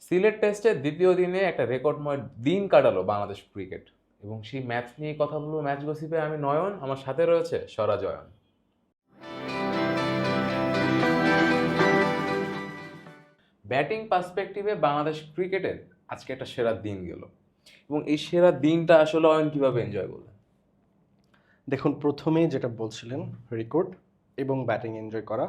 সিলেট টেস্টের দ্বিতীয় দিনে একটা রেকর্ডময় দিন কাটালো বাংলাদেশ ক্রিকেট, এবং সেই ম্যাচ নিয়ে কথা বলবো ম্যাচ গসিপে। আমি নয়ন, আমার সাথে রয়েছে স্বরাজয়ন। ব্যাটিং পার্সপেক্টিভে বাংলাদেশ ক্রিকেটের আজকে একটা সেরা দিন গেল, এবং এই সেরা দিনটা আসলে অয়ন কিভাবে এনজয় করলেন? দেখুন, প্রথমেই যেটা বলছিলেন, রেকর্ড এবং ব্যাটিং এনজয় করা,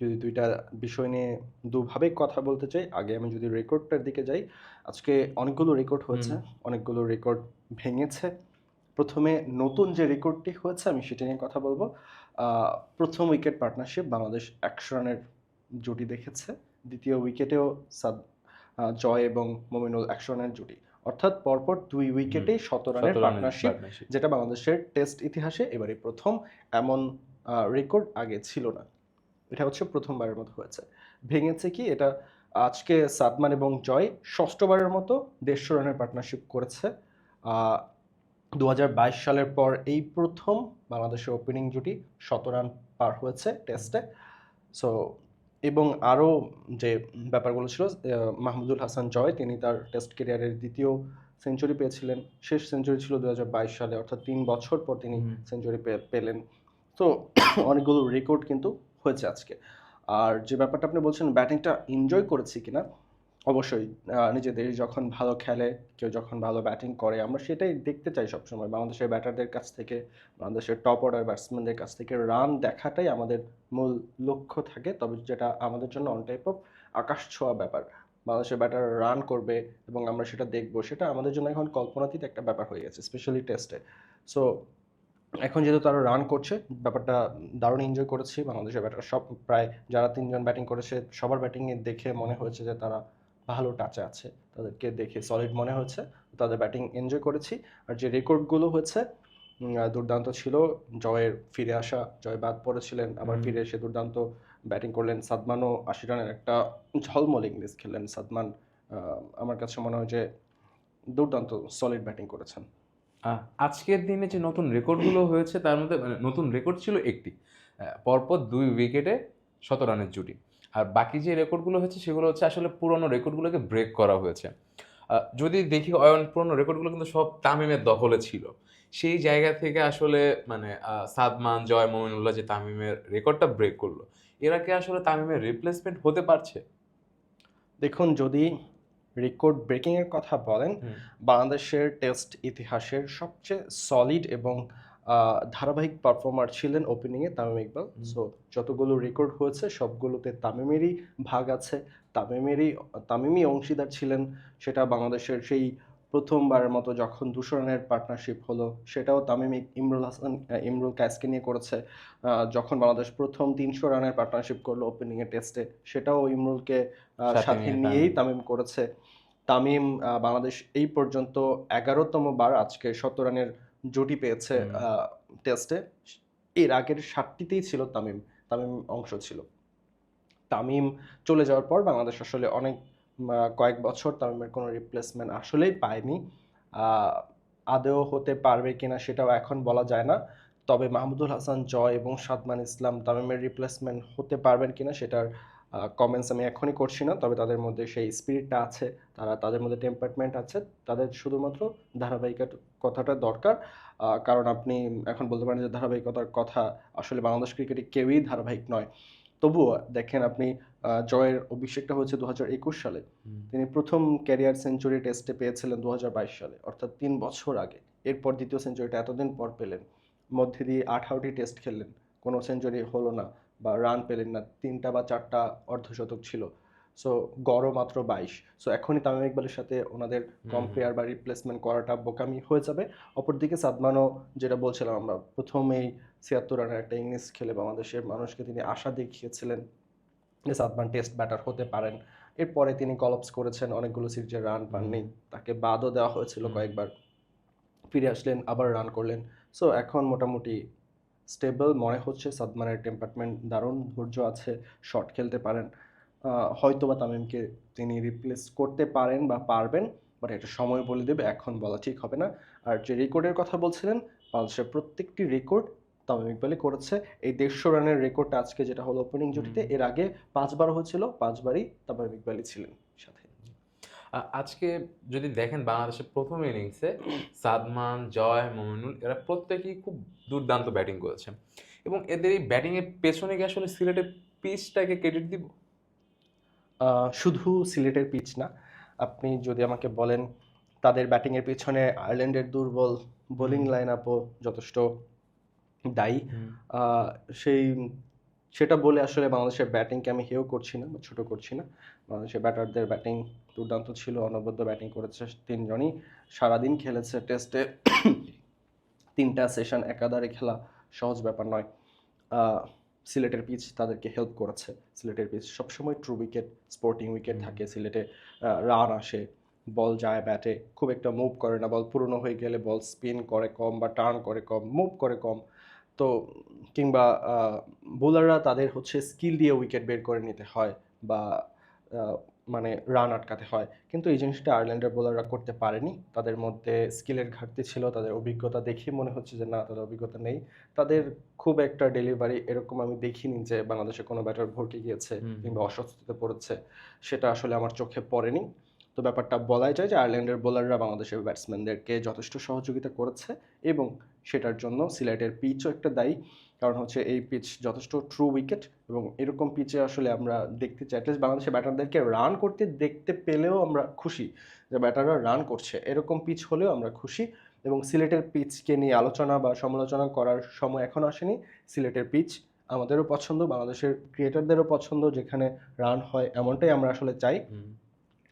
যদি দুইটা বিষয় নিয়ে দুভাবে কথা বলতে চাই, আগে আমি যদি রেকর্ডটার দিকে যাই, আজকে অনেকগুলো রেকর্ড হয়েছে, অনেকগুলো রেকর্ড ভেঙেছে। প্রথমে নতুন যে রেকর্ডটি হয়েছে আমি সেটা নিয়ে কথা বলবো। প্রথম উইকেট পার্টনারশিপ বাংলাদেশ 100 রানের জুটি দেখেছে। দ্বিতীয় উইকেটেও জয় এবং মমিনুল 100 রানের জুটি, অর্থাৎ পরপর 2 উইকেটেই 100 রানের 17 রানের পার্টনারশিপ, পার্টনারশিপ। যেটা বাংলাদেশের টেস্ট ইতিহাসে এবারে প্রথম। এমন রেকর্ড আগে ছিল না, এটা হচ্ছে প্রথমবারের মতো হয়েছে। ভেঙেছে কি এটা, আজকে সাদমান এবং জয় ষষ্ঠবারের মতো 150 রানের পার্টনারশিপ করেছে। 2022 সালের পর এই প্রথম বাংলাদেশের ওপেনিং জুটি 100 রান পার হয়েছে টেস্টে। সো এবং আরও যে ব্যাপারগুলো ছিল, মাহমুদুল হাসান জয় তিনি তার টেস্ট ক্যারিয়ারের দ্বিতীয় সেঞ্চুরি পেয়েছিলেন। শেষ সেঞ্চুরি ছিল 2022 সালে, অর্থাৎ 3 বছর পর তিনি সেঞ্চুরি পেলেন। তো অনেকগুলো রেকর্ড কিন্তু হয়েছে আজকে। আর যে ব্যাপারটা আপনি বলছেন ব্যাটিংটা এনজয় করেছি কিনা, অবশ্যই। নিজের দেশ যখন ভালো খেলে, কেউ যখন ভালো ব্যাটিং করে, আমরা সেটাই দেখতে চাই সবসময়। বাংলাদেশের ব্যাটারদের কাছ থেকে, বাংলাদেশের টপ অর্ডার ব্যাটসম্যানদের কাছ থেকে রান দেখাটাই আমাদের মূল লক্ষ্য থাকে। তবে যেটা আমাদের জন্য অন টাইপ অফ আকাশ ছোঁয়া ব্যাপার, বাংলাদেশের ব্যাটার রান করবে এবং আমরা সেটা দেখবো, সেটা আমাদের জন্য এখন কল্পনাতীত একটা ব্যাপার হয়ে গেছে, স্পেশালি টেস্টে। সো এখন যেহেতু তারা রান করছে, ব্যাপারটা দারুণ এনজয় করেছি। বাংলাদেশের ব্যাটার সব প্রায় যারা 3 জন ব্যাটিং করেছে, সবার ব্যাটিংয়ে দেখে মনে হয়েছে যে তারা ভালো টাচে আছে, তাদেরকে দেখে সলিড মনে হয়েছে, তাদের ব্যাটিং এনজয় করেছি। আর যে রেকর্ডগুলো হয়েছে দুর্দান্ত ছিল। জয়ের ফিরে আসা, জয় বাদ পড়েছিলেন, আবার ফিরে এসে দুর্দান্ত ব্যাটিং করলেন। সাদমানও 80 রানের একটা ঝলমল ইনিংস খেললেন সাদমান। আমার কাছে মনে হয় যে দুর্দান্ত সলিড ব্যাটিং করেছেন। আজকের দিনে যে নতুন রেকর্ডগুলো হয়েছে তার মধ্যে নতুন রেকর্ড ছিল একটি, পরপর 2 উইকেটে 100 রানের জুটি। আর বাকি যে রেকর্ডগুলো হচ্ছে সেগুলো হচ্ছে আসলে পুরনো রেকর্ডগুলোকে ব্রেক করা হয়েছে। যদি দেখি অয়ন, পুরনো রেকর্ডগুলো কিন্তু সব তামিমের দখলে ছিল। সেই জায়গা থেকে আসলে মানে সাদমান, জয়, মমিনুল্লাহ যে তামিমের রেকর্ডটা ব্রেক করলো, এরা কি আসলে তামিমের রিপ্লেসমেন্ট হতে পারছে? দেখুন, যদি রেকর্ড ব্রেকিংয়ের কথা বলেন, বাংলাদেশের টেস্ট ইতিহাসের সবচেয়ে সলিড এবং ধারাবাহিক পারফর্মার ছিলেন ওপেনিংয়ে তামিম ইকবাল। সো যতগুলো রেকর্ড হয়েছে সবগুলোতে তামিমেরই ভাগ আছে, তামিমই অংশীদার ছিলেন। সেটা বাংলাদেশের সেই প্রথমবারের মতো যখন 200 রানের পার্টনারশিপ হলো, সেটাও তামিম ইমরুল কায়েসকে নিয়ে করেছে। যখন বাংলাদেশ প্রথম 300 রানের পার্টনারশিপ করলো ওপেনিংয়ে টেস্টে, সেটাও ইমরুলকে সাথে সাথে নিয়ে নিয়েই তামিম করেছে। তামিম বাংলাদেশ এই পর্যন্ত 11তম বার আজকে 100 রানের জুটি পেয়েছে টেস্টে। এর আগের 7টিতেই ছিল তামিম অংশ ছিল। তামিম চলে যাওয়ার পর বাংলাদেশ আসলে অনেক কয়েক বছর তামিমের কোনো রিপ্লেসমেন্ট আসলেই পায়নি। আহ, আদৌ হতে পারবে কিনা সেটাও এখন বলা যায় না। তবে মাহমুদুল হাসান জয় এবং সাদমান ইসলাম তামিমের রিপ্লেসমেন্ট হতে পারবেন কিনা সেটার কমেন্টস আমি এখনই করছি না। তবে তাদের মধ্যে সেই স্পিরিটটা আছে, তাদের মধ্যে টেম্পারমেন্ট আছে। তাদের শুধুমাত্র ধারাবাহিকতাটা দরকার। কারণ আপনি এখন বলতে পারেন যে ধারাবাহিকতার কথা, আসলে বাংলাদেশ ক্রিকেটে কেউই ধারাবাহিক নয়। তবুও দেখেন আপনি, জয়ের অভিষেকটা হয়েছে 2021 সালে। তিনি প্রথম ক্যারিয়ার সেঞ্চুরি টেস্টে পেয়েছিলেন 2022 সালে, অর্থাৎ 3 বছর আগে। এরপর দ্বিতীয় সেঞ্চুরিটা এতদিন পর পেলেন। মধ্যে দিয়ে 18টি টেস্ট খেললেন, কোনো সেঞ্চুরি হলো না বা রান পেলেন না, 3টা বা 4টা অর্ধশতক ছিল। সো গড়ও মাত্র 22। সো এখনই তামিম ইকবালের সাথে ওনাদের কম্পেয়ার বা রিপ্লেসমেন্ট করাটা বোকামি হয়ে যাবে। অপরদিকে সাদমানও, যেটা বলছিলাম আমরা, প্রথমেই 76 রানের একটা ইনিংস খেলে বাংলাদেশের মানুষকে তিনি আশা দেখিয়েছিলেন যে সাদমান টেস্ট ব্যাটার হতে পারেন। এরপরে তিনি কলাপস করেছেন, অনেকগুলো সিরিজে রান পাননি, তাকে বাদও দেওয়া হয়েছিল কয়েকবার। ফিরে আসলেন, আবার রান করলেন। সো এখন মোটামুটি স্টেবল মনে হচ্ছে। সাদমানের টেম্পারমেন্ট দারুণ, ধৈর্য আছে, শট খেলতে পারেন। হয়তো বা তামিমকে তিনি রিপ্লেস করতে পারেন বা পারবেন, বাট এটা সময় বলে দেবে, এখন বলা ঠিক হবে না। আর যে রেকর্ডের কথা বলছিলেন, বাংলাদেশের প্রত্যেকটি রেকর্ড তামিম ইকবালই করেছে। এই 150 রানের রেকর্ডটা আজকে যেটা হলো ওপেনিং জুটিতে, এর আগে 5বার হয়েছিল, 5বারই তামিম ইকবালই ছিলেন সাথে। আজকে যদি দেখেন বাংলাদেশের প্রথম ইনিংসে সাদমান, জয়, মমিনুল এরা প্রত্যেকেই খুব দুর্দান্ত ব্যাটিং করেছে এবং এদের এই ব্যাটিংয়ের পেছনে কি আসলে সিলেটের পিচটাকে ক্রেডিট দিব? শুধু সিলেটের পিচ না, আপনি যদি আমাকে বলেন তাদের ব্যাটিংয়ের পেছনে আয়ারল্যান্ডের দুর্বল বোলিং লাইন আপও যথেষ্ট দায়ী। আহ, সেই সেটা বলে আসলে বাংলাদেশের ব্যাটিংকে আমি হেয় করছি না বা ছোট করছি না। বাংলাদেশের ব্যাটারদের ব্যাটিং দুর্দান্ত ছিল, অনবদ্য ব্যাটিং করেছে তিনজনই, সারাদিন খেলেছে টেস্টে। 3টা সেশন একাধারে খেলা সহজ ব্যাপার নয়। আহ, সিলেটের পিচ তাদেরকে হেল্প করেছে। সিলেটের পিচ সবসময় ট্রু উইকেট, স্পোর্টিং উইকেট থাকে সিলেটে। রান আসে, বল যায় ব্যাটে, খুব একটা মুভ করে না, বল পুরনো হয়ে গেলে বল স্পিন করে কম বা টার্ন করে কম, মুভ করে কম। তো কিংবা বোলাররা তাদের হচ্ছে স্কিল দিয়ে উইকেট বের করে নিতে হয় বা আহ, মানে রান আটকাতে হয়, কিন্তু এই জিনিসটা আয়ারল্যান্ডের বোলাররা করতে পারেনি। তাদের মধ্যে স্কিলের ঘাটতি ছিল, তাদের অভিজ্ঞতা দেখে মনে হচ্ছে যে না, তাদের অভিজ্ঞতা নেই। তাদের খুব একটা ডেলিভারি এরকম আমি দেখিনি যে বাংলাদেশে কোনো ব্যাটার ভরকে গিয়েছে কিংবা অস্বস্তিতে পড়েছে, সেটা আসলে আমার চোখে পড়েনি। তো ব্যাপারটা বলাই যায় যে আয়ারল্যান্ডের বোলাররা বাংলাদেশের ব্যাটসম্যানদেরকে যথেষ্ট সহযোগিতা করেছে এবং সেটার জন্য সিলেটের পিচও একটা দায়ী। কারণ হচ্ছে এই পিচ যথেষ্ট ট্রু উইকেট এবং এরকম পিচে আসলে আমরা দেখতে চাই, অ্যাটলিস্ট বাংলাদেশের ব্যাটারদেরকে রান করতে দেখতে পেলেও আমরা খুশি যে ব্যাটাররা রান করছে, এরকম পিচ হলেও আমরা খুশি। এবং সিলেটের পিচকে নিয়ে আলোচনা বা সমালোচনা করার সময় এখন আসেনি। সিলেটের পিচ আমাদেরও পছন্দ, বাংলাদেশের ক্রিয়েটারদেরও পছন্দ, যেখানে রান হয় এমনটাই আমরা আসলে চাই।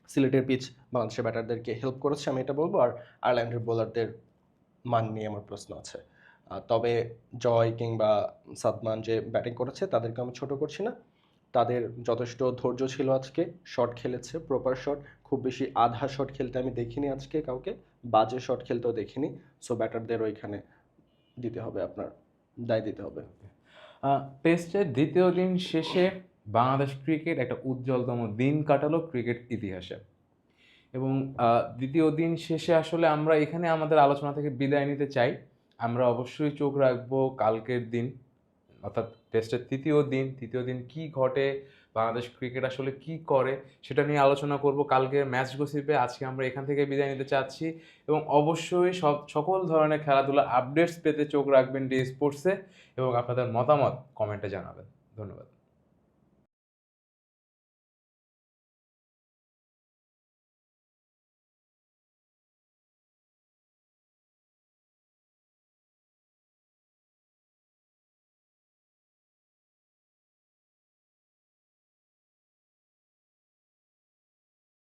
সিলেটের পিচ বাংলাদেশের ব্যাটারদেরকে হেল্প করেছে, আমি এটা বলবো। আর আয়ারল্যান্ডের বোলারদের মান নিয়ে আমার প্রশ্ন আছে। তবে জয় কিংবা সাদমান যে ব্যাটিং করেছে তাদেরকে আমি ছোট করছি না। তাদের যথেষ্ট ধৈর্য ছিল, আজকে শট খেলেছে, প্রপার শট। খুব বেশি আধা শট খেলতে আমি দেখিনি আজকে কাউকে, বাজে শট খেলতেও দেখিনি। সো ব্যাটারদের ওইখানে দিতে হবে, আপনার দায় দিতে হবে। টেস্টের দ্বিতীয় দিন শেষে বাংলাদেশ ক্রিকেট একটা উজ্জ্বলতম দিন কাটালো ক্রিকেট ইতিহাসে এবং দ্বিতীয় দিন শেষে আসলে আমরা এখানে আমাদের আলোচনা থেকে বিদায় নিতে চাই। আমরা অবশ্যই চোখ রাখবো কালকের দিন, অর্থাৎ টেস্টের তৃতীয় দিন কি ঘটে, বাংলাদেশ ক্রিকেট আসলে কি করে সেটা নিয়ে আলোচনা করব কালকে ম্যাচ গসিপে। আজকে আমরা এখান থেকে বিদায় নিতে চাচ্ছি এবং অবশ্যই সকল ধরনের খেলাধুলা আপডেটস পেতে চোখ রাখবেন ডি স্পোর্টসে এবং আপনাদের মতামত কমেন্টে জানাবেন। ধন্যবাদ।